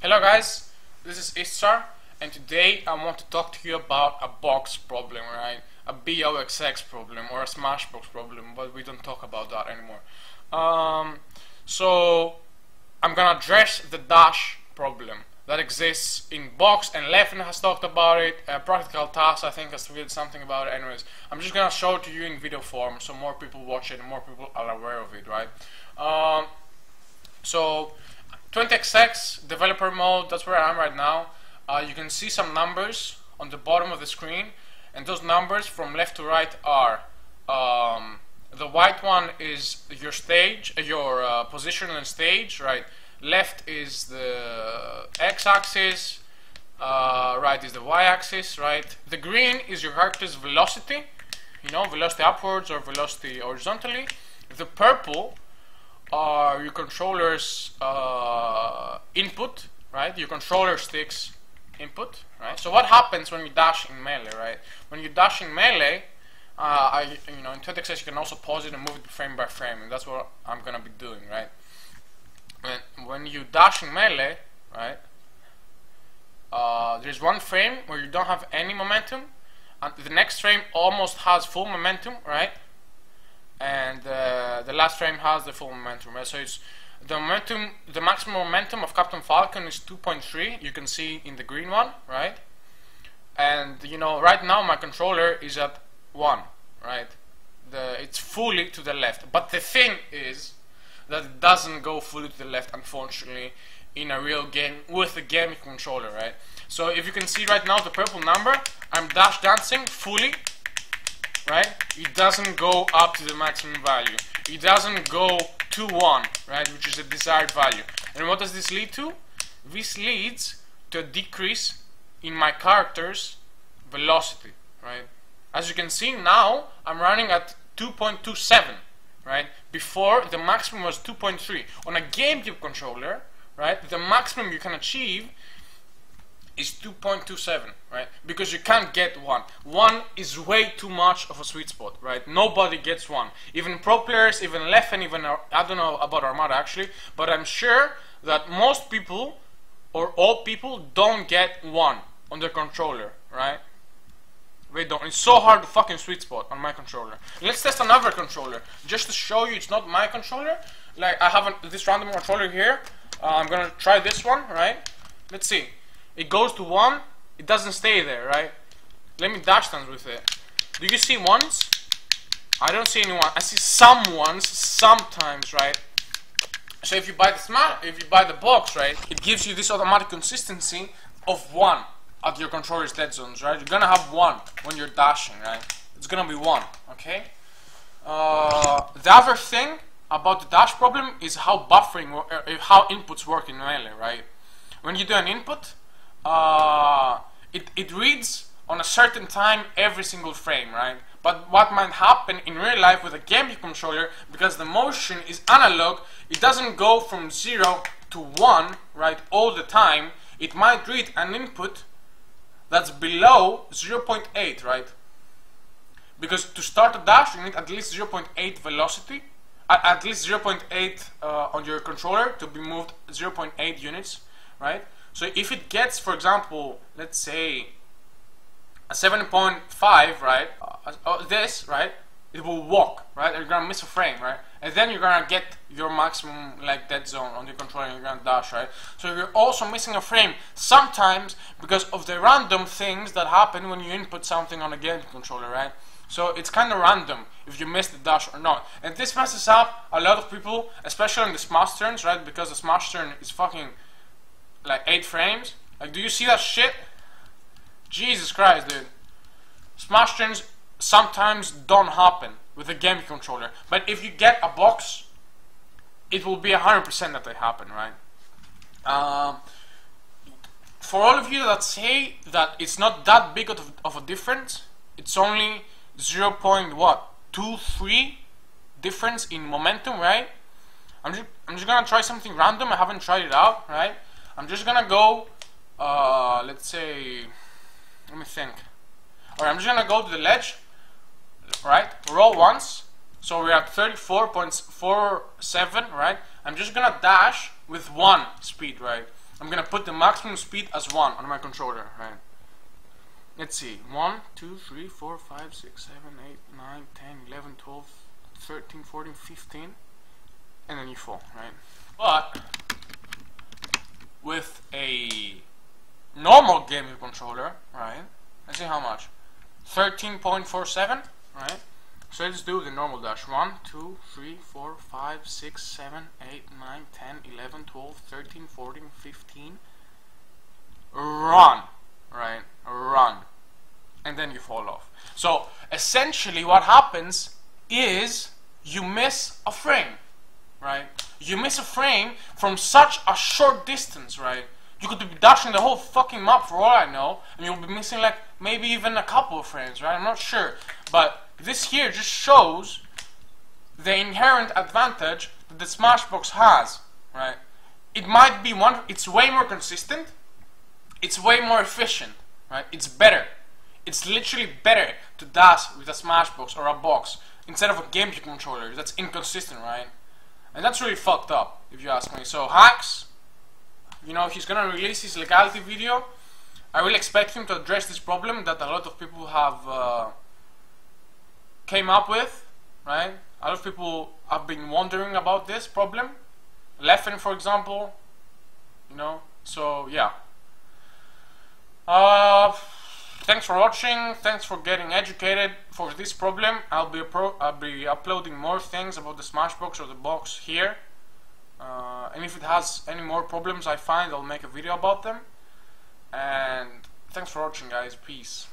Hello guys, this is Istar, and today I want to talk to you about a box problem, right? A B0XX problem or a smashbox problem, but we don't talk about that anymore. So I'm gonna address the dash problem that exists in box, and Levin has talked about it. Practical Task, I think, has tweeted something about it. Anyways, I'm just gonna show it to you in video form so more people watch it and more people are aware of it, right? So 20XX developer mode, that's where I am right now. You can see some numbers on the bottom of the screen, and those numbers from left to right are the white one is your stage, your position on stage, right? Left is the x-axis, right is the y-axis, right? The green is your character's velocity, you know, velocity upwards or velocity horizontally. The purple are your controller's input, right? Your controller stick's input, right? So what happens when you dash in melee, right? When you dash in melee, in 20XX you can also pause it and move it frame by frame, and that's what I'm gonna be doing, right? When you dash in melee, right? There's one frame where you don't have any momentum, and the next frame almost has full momentum, right? And the last frame has the full momentum, right? So it's the momentum, the maximum momentum of Captain Falcon is 2.3. You can see in the green one, right? And you know, right now my controller is at 1, right? It's fully to the left. But the thing is that it doesn't go fully to the left, unfortunately, in a real game with a gaming controller, right? So if you can see right now the purple number, I'm dash dancing fully. Right? It doesn't go up to the maximum value. It doesn't go to 1, right? Which is the desired value. And what does this lead to? This leads to a decrease in my character's velocity, right? As you can see now, I'm running at 2.27, right? Before, the maximum was 2.3. On a GameCube controller, right, the maximum you can achieve is 2.27, right? Because you can't get 1. 1 is way too much of a sweet spot, right? Nobody gets 1. Even pro players, even Leffen, even I don't know about Armada actually, but I'm sure that most people or all people don't get 1 on their controller, right? They don't. It's so hard to fucking sweet spot on my controller. Let's test another controller just to show you it's not my controller. Like I have this random controller here. I'm gonna try this one, right? Let's see. It goes to 1, it doesn't stay there, right? Let me dash dance with it. Do you see ones? I don't see any one. I see some ones, sometimes, right? So if you buy the box, right, it gives you this automatic consistency of 1 at your controller's dead zones, right? You're gonna have 1 when you're dashing, right? It's gonna be 1, okay? The other thing about the dash problem is how buffering, how inputs work in melee, right? When you do an input, it reads on a certain time every single frame, right? But what might happen in real life with a GameCube controller, because the motion is analog, it doesn't go from 0 to 1, right, all the time. It might read an input that's below 0.8, right? Because to start a dash, you need at least 0.8 velocity, at least 0.8 on your controller to be moved 0.8 units, right? So if it gets, for example, let's say a 7.5, right, this, right, it will walk, right, you're gonna miss a frame, right, and then you're gonna get your maximum, like, dead zone on your controller and you're gonna dash, right. So you're also missing a frame sometimes because of the random things that happen when you input something on a game controller, right. So it's kind of random if you miss the dash or not, and this messes up a lot of people, especially on the smash turns, right, because the smash turn is fucking like 8 frames. Like, do you see that shit? Jesus Christ, dude. Smash turns sometimes don't happen with a game controller, but if you get a box, it will be 100% that they happen, right? For all of you that say that it's not that big of a difference, it's only 0.23 difference in momentum, right? I'm just gonna try something random. I haven't tried it out, right? I'm just gonna go, let's say, let me think. Alright, I'm just gonna go to the ledge, right? Roll once, so we're at 34.47, right? I'm just gonna dash with 1 speed, right? I'm gonna put the maximum speed as 1 on my controller, right? Let's see, 1, 2, 3, 4, 5, 6, 7, 8, 9, 10, 11, 12, 13, 14, 15, and then you fall, right? But with a normal gaming controller, right? Let's see how much. 13.47, right? So let's do the normal dash. 1, 2, 3, 4, 5, 6, 7, 8, 9, 10, 11, 12, 13, 14, 15. Run, right? Run. And then you fall off. So essentially what happens is you miss a frame, right? You miss a frame from such a short distance, right? You could be dashing the whole fucking map for all I know, and you'll be missing like maybe even a couple of frames, right? I'm not sure. But this here just shows the inherent advantage that the Smashbox has, right? It might be it's way more consistent, it's way more efficient, right? It's better. It's literally better to dash with a Smashbox or a box instead of a GameCube controller. That's inconsistent, right? And that's really fucked up, if you ask me. So Hacks, you know, he's gonna release his legality video. I will expect him to address this problem that a lot of people have came up with, right? A lot of people have been wondering about this problem. Leffen, for example, you know. So yeah. Thanks for watching. Thanks for getting educated for this problem. I'll be uploading more things about the Smashbox or the box here. And if it has any more problems I find, I'll make a video about them. And thanks for watching, guys. Peace.